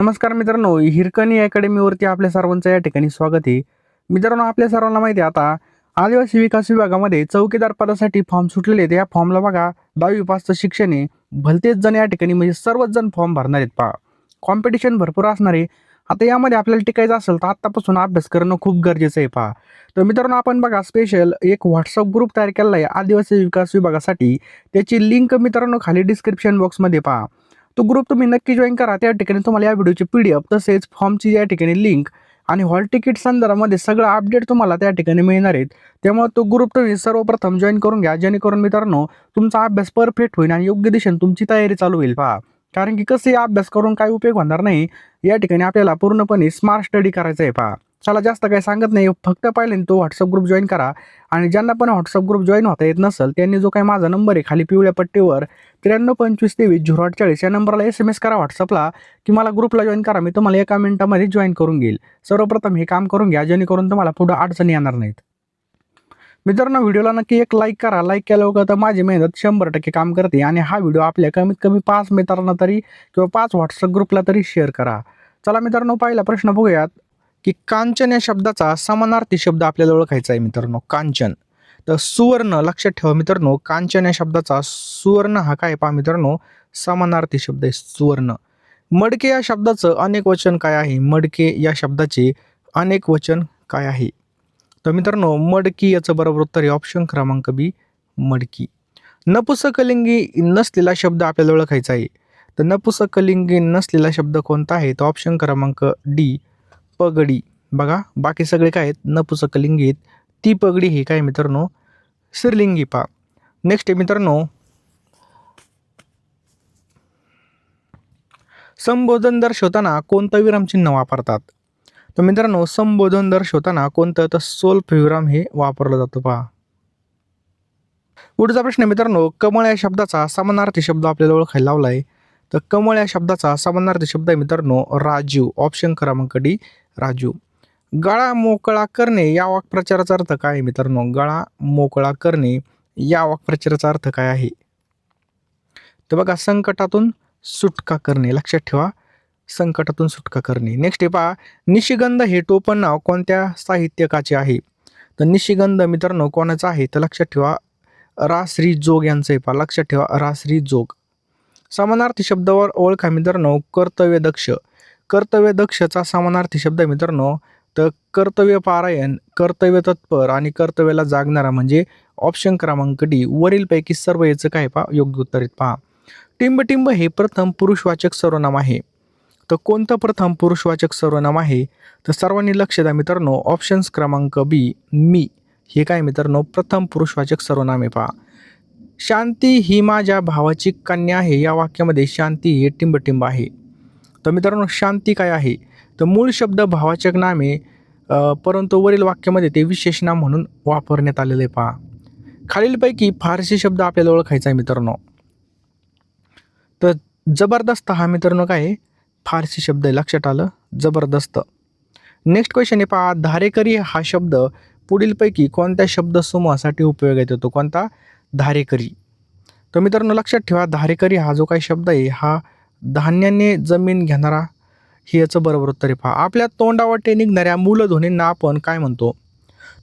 नमस्कार मित्रांनो, हिरकणी अकॅडमीवरती आपल्या सर्वांचं या ठिकाणी स्वागत आहे. मित्रांनो, आपल्या सर्वांना माहिती आहे आता आदिवासी विकास विभागामध्ये चौकीदार पदासाठी फॉर्म सुटलेले आहेत. या फॉर्मला बघा 10वी पासचं शिक्षण आहे. भलतेच जण या ठिकाणी म्हणजे सर्वच जण फॉर्म भरणार आहेत पहा. कॉम्पिटिशन भरपूर असणार आहे. आता यामध्ये आपल्याला टिकायचं असेल तर आत्तापासून अभ्यास करणं खूप गरजेचं आहे पहा. तर मित्रांनो, आपण बघा स्पेशल एक WhatsApp ग्रुप तयार केलेला आहे आदिवासी विकास विभागासाठी. त्याची लिंक मित्रांनो खाली डिस्क्रिप्शन बॉक्समध्ये पहा. तो ग्रुप तुम्ही नक्की जॉईन करा. त्या ठिकाणी तुम्हाला या व्हिडिओची PDF तसेच फॉर्मची या ठिकाणी लिंक आणि हॉल तिकीट संदर्भामध्ये सगळं अपडेट तुम्हाला त्या ठिकाणी मिळणार आहेत. त्यामुळे तो ग्रुप तुम्ही सर्वप्रथम जॉईन करून घ्या, जेणेकरून मित्रांनो तुमचा अभ्यास परफेक्ट होईल आणि योग्य दिशेने तुमची तयारी चालू होईल पहा. कारण की कसंही अभ्यास करून काही उपयोग होणार नाही. या ठिकाणी आपल्याला पूर्णपणे स्मार्ट स्टडी करायचा आहे पहा. चला जास्त काही सांगत नाही, फक्त पहिल्यांदा तो WhatsApp ग्रुप जॉईन करा. आणि ज्यांना पण WhatsApp ग्रुप जॉईन होता येत नसेल त्यांनी जो काही माझा नंबर आहे खाली पिवळ्या पट्टीवर 9325230840 या नंबरला SMS करा WhatsAppला की मला ग्रुपला जॉईन करा. मी तुम्हाला एका मिनिटामध्ये जॉईन करून घेईल. सर्वप्रथम हे काम करून घ्या, जेणेकरून तुम्हाला पुढे अडचणी येणार नाहीत. मित्रांनो, व्हिडिओला नक्की एक लाईक करा. लाईक केल्यावर तर माझी मेहनत 100% काम करते आणि हा व्हिडिओ आपल्या कमीत कमी 5 मित्रांना तरी किंवा 5 WhatsApp ग्रुपला तरी शेअर करा. चला मित्रांनो, पहिला प्रश्न बघूयात की कांचन या शब्दाचा समानार्थी शब्द आपल्याला ओळखायचा आहे मित्रांनो. कांचन तर सुवर्ण, लक्षात ठेवा मित्रांनो, कांचन या शब्दाचा सुवर्ण हा काय पहा मित्रांनो समानार्थी शब्द आहे सुवर्ण. मडके या शब्दाचं अनेक वचन काय आहे? मडके या शब्दाचे अनेक वचन काय आहे? तर मित्रांनो मडकी याचं बरोबर उत्तर आहे ऑप्शन क्रमांक बी मडकी. नपुसकलिंगी नसलेला शब्द आपल्याला ओळखायचा आहे. तर नपुसकलिंगी नसलेला शब्द कोणता आहे? तर ऑप्शन क्रमांक डी पगडी. बघा बाकी सगळे काय आहेत नपुसकलिंगी आहेत. ती पगडी ही काय मित्रांनो स्त्रीलिंगी पहा. नेक्स्ट आहे मित्रांनो संबोधन दर्शवताना कोणतं विरामचिन्ह वापरतात? तर मित्रांनो संबोधन दर्शवताना कोणतं? तर सोल्फ विराम हे वापरलं जातं पहा. पुढचा प्रश्न मित्रांनो कमळ या शब्दाचा समानार्थी शब्द आपल्याला ओळखायला लावलाय. तर कमळ या शब्दाचा समानार्थी शब्द आहे मित्रांनो राजीव. ऑप्शन क्रमांक डी राजीव. गळा मोकळा करणे या वाक्प्रचाराचा अर्थ काय आहे मित्रांनो? गळा मोकळा करणे या वाक्प्रचाराचा अर्थ काय आहे? तर बघा संकटातून सुटका करणे, लक्षात ठेवा संकटातून सुटका करणे. नेक्स्ट आहे पहा निशिगंध हे टोपण नाव कोणत्या साहित्यकाचे आहे? तर निशिगंध मित्रांनो कोणाचं आहे? तर लक्षात ठेवा रा.श्री. जोग यांचं आहे पहा. लक्षात ठेवा रा.श्री. जोग. समानार्थी शब्दावर ओळखा मित्रांनो कर्तव्यदक्ष. कर्तव्यदक्षचा समानार्थी शब्द आहे मित्रांनो तर कर्तव्यपारायण, कर्तव्य तत्पर आणि कर्तव्याला जागणारा म्हणजे ऑप्शन क्रमांक डी वरीलपैकी सर्व याचं काय पहा योग्य उत्तर आहेत पहा. टिंबटिंब हे प्रथम पुरुषवाचक सर्वनाम आहे. तर कोणतं प्रथम पुरुषवाचक सर्वनाम आहे? तर सर्वांनी लक्ष द्या मित्रांनो ऑप्शन्स क्रमांक बी मी हे काय मित्रांनो प्रथम पुरुषवाचक सर्वनाम आहे पहा. शांती ही माझ्या भावाची कन्या आहे या वाक्यामध्ये शांती हे टिंबटिंब आहे. तर मित्रांनो शांती काय आहे? तर मूळ शब्द भावाचक नाम आहे, परंतु वरील वाक्यामध्ये ते विशेष नाम म्हणून वापरण्यात आलेले पहा. खालीलपैकी फारसी शब्द आपल्याला ओळखायचा आहे मित्रांनो. तर जबरदस्त हा मित्रांनो काय आहे? फारसी शब्द आहे. लक्षात आलं जबरदस्त. नेक्स्ट क्वेश्चन आहे पहा धारेकरी हा शब्द पुढीलपैकी कोणत्या शब्दसमूहासाठी उपयोगात येतो? कोणता? धारेकरी. तर मित्रांनो लक्षात ठेवा धारेकरी हा जो काही शब्द आहे हा धान्याने जमीन घेणारा हे याचं बरोबर उत्तर आहे पहा. आपल्या तोंडावाटे निघणाऱ्या मूलध्वनींना आपण काय म्हणतो?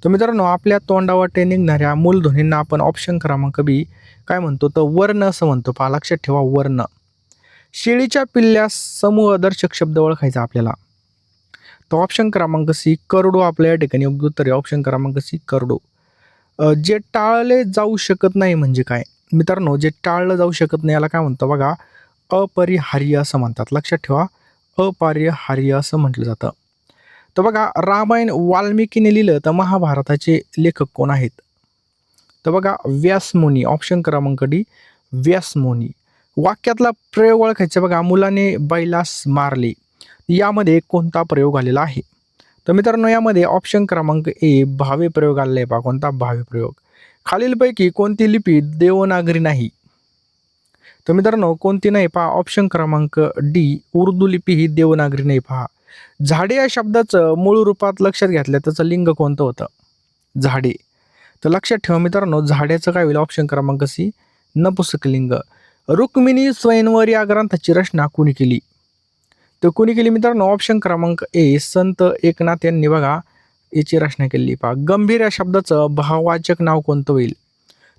तर मित्रांनो आपल्या तोंडावाटे निघणाऱ्या मूलध्वनींना आपण ऑप्शन क्रमांक बी काय म्हणतो? तर वर्ण असं म्हणतो पहा. लक्षात ठेवा वर्ण. शेळीच्या पिल्ल्यास समूहदर्शक शब्द ओळखायचा आपल्याला. तर ऑप्शन क्रमांक सी करडो आपल्या या ठिकाणी योग्य उत्तर आहे. ऑप्शन क्रमांक सी करडो. जे टाळले जाऊ शकत नाही म्हणजे काय? मित्रांनो जे टाळलं जाऊ शकत नाही याला काय म्हणतो बघा अपरिहार्य असं म्हणतात. लक्षात ठेवा अपरिहार्य असं म्हटलं जातं. तर बघा रामायण वाल्मिकीने लिहिलं तर महाभारताचे लेखक कोण आहेत? तर बघा व्यासमुनी. ऑप्शन क्रमांक डी व्यासमुनी. वाक्यातला प्रयोग ओळखायचा बघा मुलाने बैलास मारले यामध्ये कोणता प्रयोग आलेला आहे? तर मित्रांनो यामध्ये ऑप्शन क्रमांक ए भावे प्रयोग आलेला आहे पहा. कोणता? भावे प्रयोग. खालीलपैकी कोणती लिपी देवनागरी नाही? तर मित्रांनो कोणती नाही पहा. ऑप्शन क्रमांक डी उर्दू लिपी ही देवनागरी नाही पहा. झाडे या शब्दाचं मूळ रूपात लक्षात घेतलं त्याचं लिंग कोणतं होतं? झाडे. तर लक्षात ठेवा मित्रांनो झाड्याचं काय होईल? ऑप्शन क्रमांक सी नपुसकलिंग. रुक्मिणी स्वयंवर या ग्रंथाची रचना कोणी केली? तर कोणी केली मित्रांनो? ऑप्शन क्रमांक ए संत एकनाथ यांनी बघा याची रचना केलेली. पहा, गंभीर या शब्दाचं भाववाचक नाव कोणतं होईल?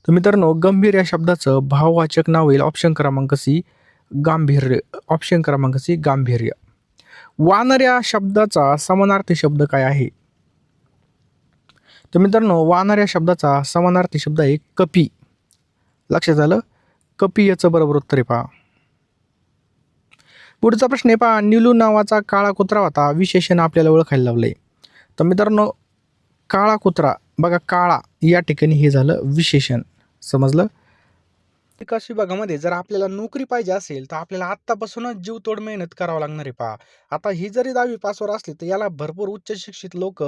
तर मित्रांनो, गंभीर या शब्दाचं भाववाचक नाव होईल ऑप्शन क्रमांक सी गांभीर्य. ऑप्शन क्रमांक सी गांभीर्य. वानर या शब्दाचा समानार्थी शब्द काय आहे? तर मित्रांनो, वानर या शब्दाचा समानार्थी शब्द आहे कपी. लक्षात आलं? कपी याचं बरोबर उत्तर आहे. पहा, पुढचा प्रश्न आहे. पहा, निलू नावाचा काळा कुत्रा होता, विशेषण आपल्याला ओळखायला लावलंय. तर मित्रांनो, काळा कुत्रा बघा, काळा या ठिकाणी हे झालं विशेषण. समजलं? विकास विभागामध्ये जर आपल्याला नोकरी पाहिजे असेल तर आपल्याला आत्तापासूनच जीवतोड मेहनत करावं लागणार आहे. पहा, आता ही जरी 10वी पासवर असली तर याला भरपूर उच्च शिक्षित लोक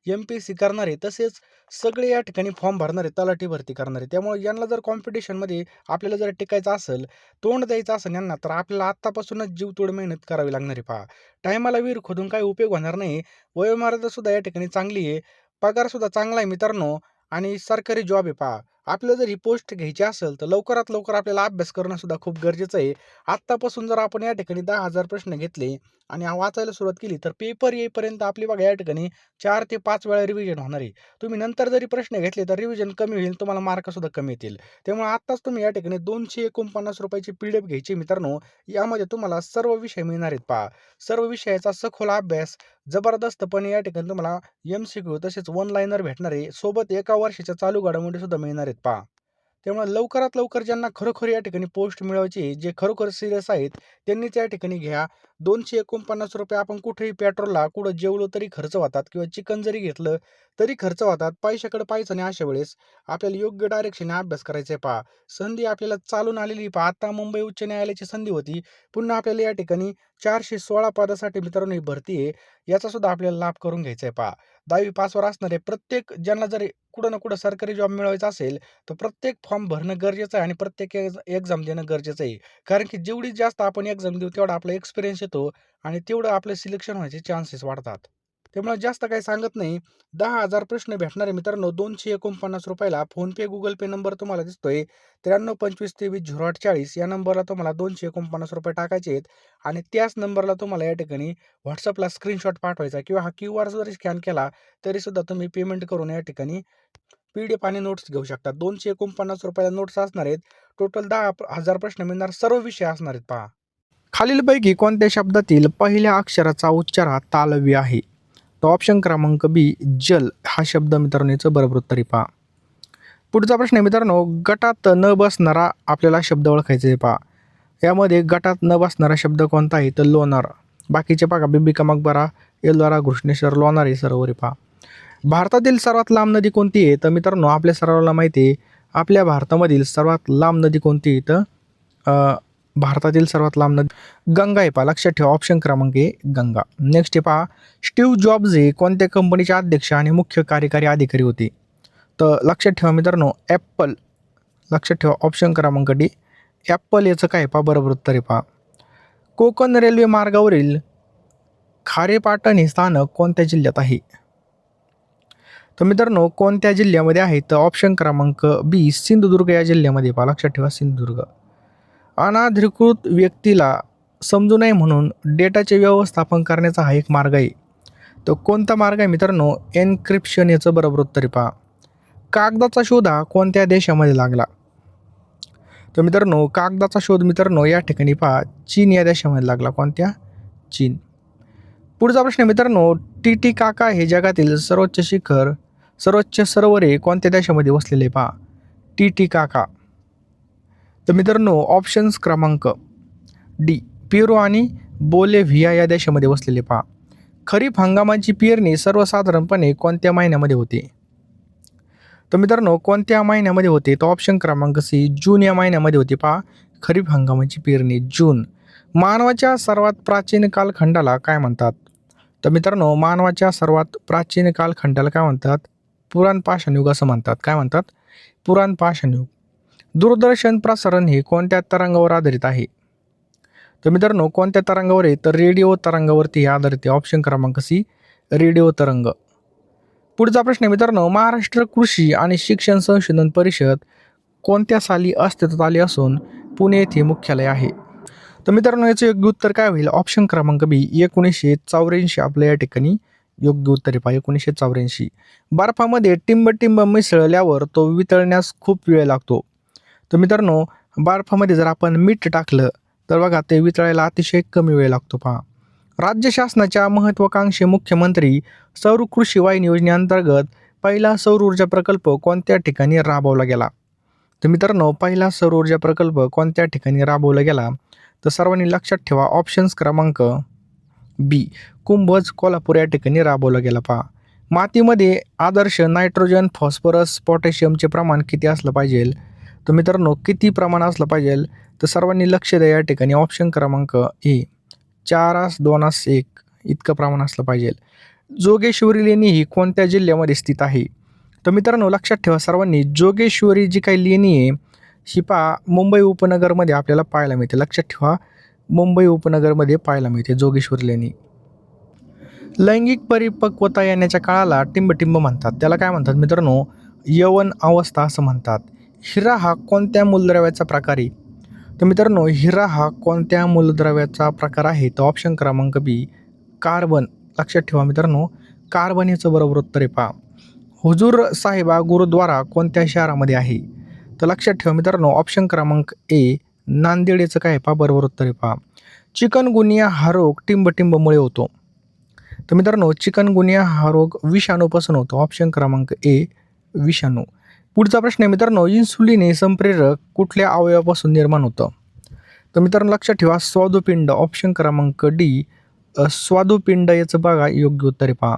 MPSC करणार आहे, तसेच सगळे या ठिकाणी फॉर्म भरणार आहे, तलाठी भरती करणार आहे. त्यामुळे यांना जर कॉम्पिटिशनमध्ये आपल्याला जर टिकायचं असेल, तोंड द्यायचं असेल यांना, तर आपल्याला आत्तापासूनच जीवतोड मेहनत करावी लागणार आहे. पहा, टायमाला विहीर खोदून काही उपयोग होणार नाही. वयोमर्यादा सुद्धा या ठिकाणी चांगली आहे, पगार सुद्धा चांगला आहे मित्रांनो, आणि सरकारी जॉब आहे. पहा, आपल्याला जर ही पोस्ट घ्यायची असेल तर लवकरात लवकर आपल्याला अभ्यास करणं सुद्धा खूप गरजेचं आहे. आत्तापासून जर आपण या ठिकाणी 10,000 प्रश्न घेतले आणि वाचायला सुरुवात केली तर पेपर येईपर्यंत आपली बघा या ठिकाणी 4 ते 5 वेळा रिव्हिजन होणार आहे. तुम्ही नंतर जरी प्रश्न घेतले तर रिव्हिजन कमी होईल, तुम्हाला मार्क सुद्धा कमी येतील. त्यामुळे आत्ताच तुम्ही या ठिकाणी 249 रुपयाची PDF घ्यायची मित्रांनो. यामध्ये तुम्हाला सर्व विषय मिळणार आहेत. पहा, सर्व विषयाचा सखोल अभ्यास जबरदस्तपणे या ठिकाणी तुम्हाला MCQ तसेच वन लाईनर भेटणार आहे. सोबत एका वर्षाच्या चालू घडामोडी सुद्धा मिळणार आहेत. पहा, त्यामुळे लवकरात लवकर ज्यांना खरोखर या ठिकाणी पोस्ट मिळवायची, जे खरोखर सिरियस आहेत, त्यांनीच या ठिकाणी घ्या. 249 रुपये आपण कुठेही पेट्रोलला कुठं जेवलो तरी खर्च होतात, किंवा चिकन जरी घेतलं तरी खर्च होतात. पैशाकडे पाहायचं नाही. अशा वेळेस आपल्याला योग्य डायरेक्शनने अभ्यास करायचा आहे. पहा, संधी आपल्याला चालून आलेली. पहा, आता मुंबई उच्च न्यायालयाची संधी होती, पुन्हा आपल्याला या ठिकाणी 416 पदासाठी मित्रांनो ही भरती आहे. याचा सुद्धा आपल्याला लाभ करून घ्यायचा आहे. पहा, 10वी पासवर असणारे प्रत्येक ज्यांना जर कुठं ना कुठं सरकारी जॉब मिळवायचा असेल तर प्रत्येक फॉर्म भरणं गरजेचं आहे आणि प्रत्येक एक्झाम देणं गरजेचं आहे. कारण की जेवढी जास्त आपण एक्झाम देऊ तेवढा आपला एक्सपिरियन्स येतो आणि तेवढं आपलं सिलेक्शन व्हायचे चान्सेस वाढतात. त्यामुळे जास्त काही सांगत नाही. 10,000 प्रश्न भेटणारे मित्रांनो 249 रुपयाला. फोनपे गुगल पे नंबर तुम्हाला दिसतोय 9325230840 या नंबरला तुम्हाला 249 रुपये टाकायचे आहेत आणि त्याच नंबरला तुम्हाला या ठिकाणी व्हॉट्सअपला स्क्रीनशॉट पाठवायचा, किंवा हा QR जरी स्कॅन केला तरी सुद्धा तुम्ही पेमेंट करून या ठिकाणी PDF आणि नोट्स घेऊ शकता. 249 रुपयाला नोट्स असणार आहेत. टोटल 10,000 प्रश्न मिळणार, सर्व विषय असणार आहेत. पहा, खालीलपैकी कोणत्या शब्दातील पहिल्या अक्षराचा उच्चार हा तालव्य आहे? तर ऑप्शन क्रमांक बी जल हा शब्द मित्रांनो याचं बरोबर उत्तर आहे. पहा, पुढचा प्रश्न आहे मित्रांनो, गटात न बसणारा आपल्याला शब्द ओळखायचा आहे. पहा, यामध्ये गटात न बसणारा शब्द कोणता आहे? तर लोणार. बाकीचे बघा, बिबिका मकबरा, एल्लोरा, घृष्णेश्वर, लोणार हे सरोवर आहे. पहा, भारतातील सर्वात लांब नदी कोणती आहे? तर मित्रांनो आपल्या सर्वांना माहिती आहे, आपल्या भारतामधील सर्वात लांब नदी कोणती आहे? तर भारतातील सर्वात लांब नदी गंगा आहे. पहा, लक्षात ठेवा, ऑप्शन क्रमांक ए गंगा. नेक्स्ट आहे पहा, स्टीव्ह जॉब्स हे कोणत्या कंपनीचे अध्यक्ष आणि मुख्य कार्यकारी अधिकारी होते? तर लक्षात ठेवा मित्रांनो, ॲपल. लक्षात ठेवा, ऑप्शन क्रमांक डी ॲपल याचं काय? पहा, बरोबर उत्तर आहे. पहा, कोकण रेल्वे मार्गावरील खारेपाटण हे स्थानक कोणत्या जिल्ह्यात आहे? तर मित्रांनो कोणत्या जिल्ह्यामध्ये आहे? तर ऑप्शन क्रमांक बी सिंधुदुर्ग या जिल्ह्यामध्ये. पहा, लक्षात ठेवा, सिंधुदुर्ग. अनाधिकृत व्यक्तीला समजू नये म्हणून डेटाचे व्यवस्थापन करण्याचा हा एक मार्ग आहे. तो कोणता मार्ग आहे मित्रांनो? एन्क्रिप्शन याचं बरोबर उत्तर आहे. पहा, कागदाचा शोध हा कोणत्या देशामध्ये लागला? तर मित्रांनो कागदाचा शोध मित्रांनो या ठिकाणी पहा चीन या देशामध्ये लागला. कोणत्या? चीन. पुढचा प्रश्न मित्रांनो, टिटिकाका हे जगातील सर्वोच्च सरोवरे कोणत्या देशामध्ये वसलेले? पहा, टिटिकाका. तर मित्रांनो ऑप्शन्स क्रमांक डी पेरू आणि बोलिव्हिया या देशामध्ये वसलेले. पहा, खरीप हंगामाची पेरणी सर्वसाधारणपणे कोणत्या महिन्यामध्ये होते? तर मित्रांनो कोणत्या महिन्यामध्ये होते? तर ऑप्शन क्रमांक सी जून या महिन्यामध्ये होते. पहा, खरीप हंगामाची पेरणी जून. मानवाच्या सर्वात प्राचीन कालखंडाला काय म्हणतात? तर मित्रांनो मानवाच्या सर्वात प्राचीन कालखंडाला काय म्हणतात? पुराण पाषाण युग असं म्हणतात. काय म्हणतात? पुराण पाषाण युग. दूरदर्शन प्रसारण हे कोणत्या तरंगावर आधारित आहे? तर मित्रांनो कोणत्या तरंगावर आहे? तर रेडिओ तरंगावरती हे आधारित आहे. ऑप्शन क्रमांक सी रेडिओ तरंग. पुढचा प्रश्न मित्रांनो, महाराष्ट्र कृषी आणि शिक्षण संशोधन परिषद कोणत्या साली अस्तित्वात आली असून पुणे येथे मुख्यालय आहे? तर मित्रांनो याचं योग्य उत्तर काय होईल? ऑप्शन क्रमांक बी 1984 आपलं या ठिकाणी योग्य उत्तर आहे पहा 1984. बर्फामध्ये टिंब-टिंब मिसळल्यावर तो वितळण्यास खूप वेळ लागतो. तर मित्रांनो बर्फामध्ये जर आपण मीठ टाकलं तर बघा ते वितळायला अतिशय कमी वेळ लागतो पहा. राज्य शासनाच्या महत्त्वाकांक्षी मुख्यमंत्री सौर कृषी वाहिनी योजनेअंतर्गत पहिला सौर ऊर्जा प्रकल्प कोणत्या ठिकाणी राबवला गेला? तर मित्रांनो पहिला सौर ऊर्जा प्रकल्प कोणत्या ठिकाणी राबवला गेला? तर सर्वांनी लक्षात ठेवा ऑप्शन्स क्रमांक बी कुंभज कोल्हापूर या ठिकाणी राबवला गेला पहा. मातीमध्ये आदर्श नायट्रोजन, फॉस्फरस, पोटॅशियमचे प्रमाण किती असलं पाहिजे? तर मित्रांनो किती प्रमाण असलं पाहिजे? तर सर्वांनी लक्ष द्या या ठिकाणी ऑप्शन क्रमांक ए 4:2:1 इतकं प्रमाण असलं पाहिजे. जोगेश्वरी लेणी ही कोणत्या जिल्ह्यामध्ये स्थित आहे? तर मित्रांनो लक्षात ठेवा सर्वांनी जोगेश्वरी जी काही लेणी आहे ही पहा मुंबई उपनगरमध्ये आपल्याला पाहायला मिळते. लक्षात ठेवा मुंबई उपनगरमध्ये पाहायला मिळते जोगेश्वरी लेणी. लैंगिक परिपक्वता येण्याच्या काळाला टिंब-टिंब म्हणतात. त्याला काय म्हणतात मित्रांनो? यौवन अवस्था असं म्हणतात. हिरा हा कोणत्या मूलद्रव्याचा प्रकार आहे? तर मित्रांनो हिरा हा कोणत्या मूलद्रव्याचा प्रकार आहे? तर ऑप्शन क्रमांक बी कार्बन. लक्षात ठेवा मित्रांनो कार्बन याचं बरोबर उत्तर आहे पहा. हुजूर साहिबा गुरुद्वारा कोणत्या शहरामध्ये आहे? तर लक्षात ठेवा मित्रांनो ऑप्शन क्रमांक ए नांदेड याचं काय आहे पहा बरोबर उत्तर आहे पहा. चिकनगुनिया हा रोग टिंब-टिंबमुळे होतो. तर मित्रांनो चिकनगुनिया हा रोग विषाणूपासून होतो. ऑप्शन क्रमांक ए विषाणू. पुढचा प्रश्न आहे मित्रांनो इन्सुलिन हे संप्रेरक कुठल्या अवयवापासून निर्माण होतं? तर मित्रांनो लक्षात ठेवा स्वादुपिंड. ऑप्शन क्रमांक डी स्वादुपिंड याचं बघा योग्य उत्तर आहे पहा.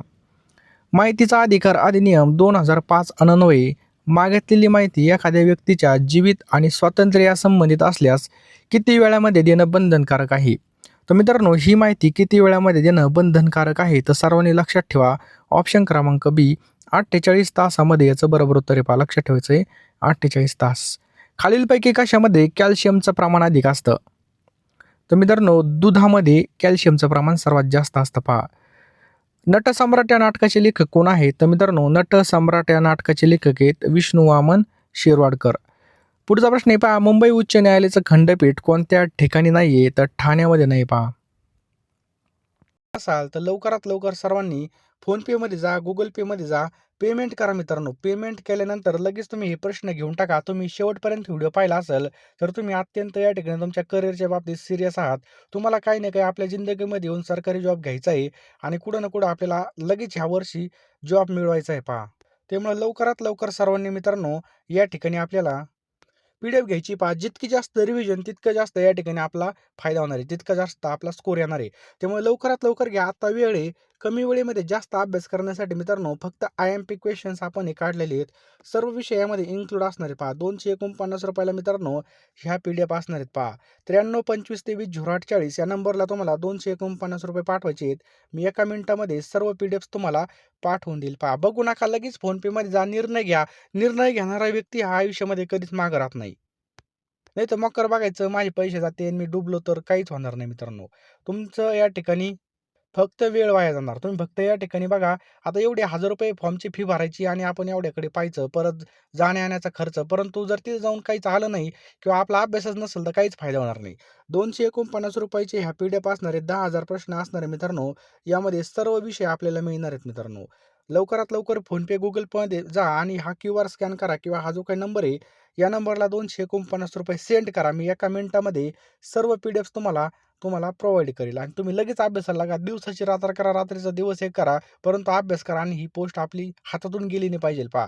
माहितीचा अधिकार अधिनियम 2005 अन्वये मागितलेली माहिती एखाद्या व्यक्तीच्या जीवित आणि स्वातंत्र्यासंबंधित असल्यास किती वेळामध्ये देणं बंधनकारक आहे? तर मित्रांनो ही माहिती किती वेळामध्ये देणं बंधनकारक आहे? तर सर्वांनी लक्षात ठेवा ऑप्शन क्रमांक बी 48 तासामध्ये याचं बरोबर उत्तर आहे पहा. लक्षात ठेवायचं आहे 48 तास. खालीलपैकी कशामध्ये कॅल्शियमचं प्रमाण अधिक असतं? तर मित्रांनो दुधामध्ये कॅल्शियमचं प्रमाण सर्वात जास्त असतं पहा. नटसम्राट या नाटकाचे लेखक कोण आहेत? तर मित्रांनो नटसम्राट या नाटकाचे लेखक आहेत विष्णू वामन शिरवाडकर. पुढचा प्रश्न आहे पहा मुंबई उच्च न्यायालयाचं खंडपीठ कोणत्या ठिकाणी नाहीये? तर ठाण्यामध्ये नाही पहा. असाल तर लवकरात लवकर सर्वांनी फोनपेमध्ये जा, गुगल पेमध्ये जा, पेमेंट करा मित्रांनो. पेमेंट केल्यानंतर लगेच तुम्ही हे प्रश्न घेऊन टाका. तुम्ही शेवटपर्यंत व्हिडिओ पाहिला असेल तर तुम्ही अत्यंत या ठिकाणी तुमच्या करिअरच्या बाबतीत सिरियस आहात. तुम्हाला काही ना काही आपल्या जिंदगीमध्ये येऊन सरकारी जॉब घ्यायचा आहे आणि कुठं ना कुठं आपल्याला लगेच ह्या वर्षी जॉब मिळवायचा आहे पहा. त्यामुळे लवकरात लवकर सर्वांनी मित्रांनो या ठिकाणी आपल्याला पी-डी-एफ घ्यायची पहा. जितकी जास्त रिव्हिजन तितकं जास्त या ठिकाणी आपला फायदा होणार आहे. तितका जास्त आपला स्कोर येणार आहे. त्यामुळे लवकरात लवकर घ्या. आता वेळ आहे. कमी वेळेमध्ये जास्त अभ्यास करण्यासाठी मित्रांनो फक्त आय-एम-पी क्वेश्चन्स आपण हे काढलेले आहेत. सर्व विषय यामध्ये इन्क्लूड असणार आहे पहा. ₹249 मित्रांनो ह्या पी-डी-एफ असणार आहेत पहा. 932523 या नंबरला तुम्हाला ₹249 पाठवायचे आहेत. मी एका मिनिटामध्ये सर्व पी-डी-एफ्स तुम्हाला पाठवून देईल पहा. बघू नका लगेच फोनपेमध्ये जा निर्णय घ्या. निर्णय घेणारा व्यक्ती हा आयुष्यामध्ये कधीच मागं राहत नाही. नाही तर मकर बघायचं माझे पैसे जाते आणि मी डुबलो तर काहीच होणार नाही मित्रांनो. तुमचं या ठिकाणी फक्त वेळ वाया जाणार. तुम्ही फक्त या ठिकाणी बघा आता एवढे ₹1000 फॉर्मची फी भरायची आणि आपण एवढ्याकडे पाहायचं. परत जाण्या-येण्याचा खर्च. परंतु जर तिथे जाऊन काहीच आलं नाही किंवा आपला अभ्यासच नसेल तर काहीच फायदा होणार नाही. ₹249 ह्या पी-डी-एफ असणार आहेत. 10,000 प्रश्न असणार आहे मित्रांनो. यामध्ये सर्व विषय आपल्याला मिळणार आहेत मित्रांनो. लवकरात लवकर फोनपे, Google Peमध्ये जा आणि हा क्यूआर स्कॅन करा किंवा हा जो काही नंबर आहे या नंबरला ₹249 सेंड करा. मी एका मिनिटामध्ये सर्व पी-डी-एफ्स तुम्हाला तुम्हाला प्रोव्हाईड करेल आणि तुम्ही लगेच अभ्यासाला लागा. दिवसाची रात्र करा, रात्रीचा दिवस एक करा, परंतु अभ्यास करा आणि ही पोस्ट आपली हातातून गेली नाही पाहिजे पहा.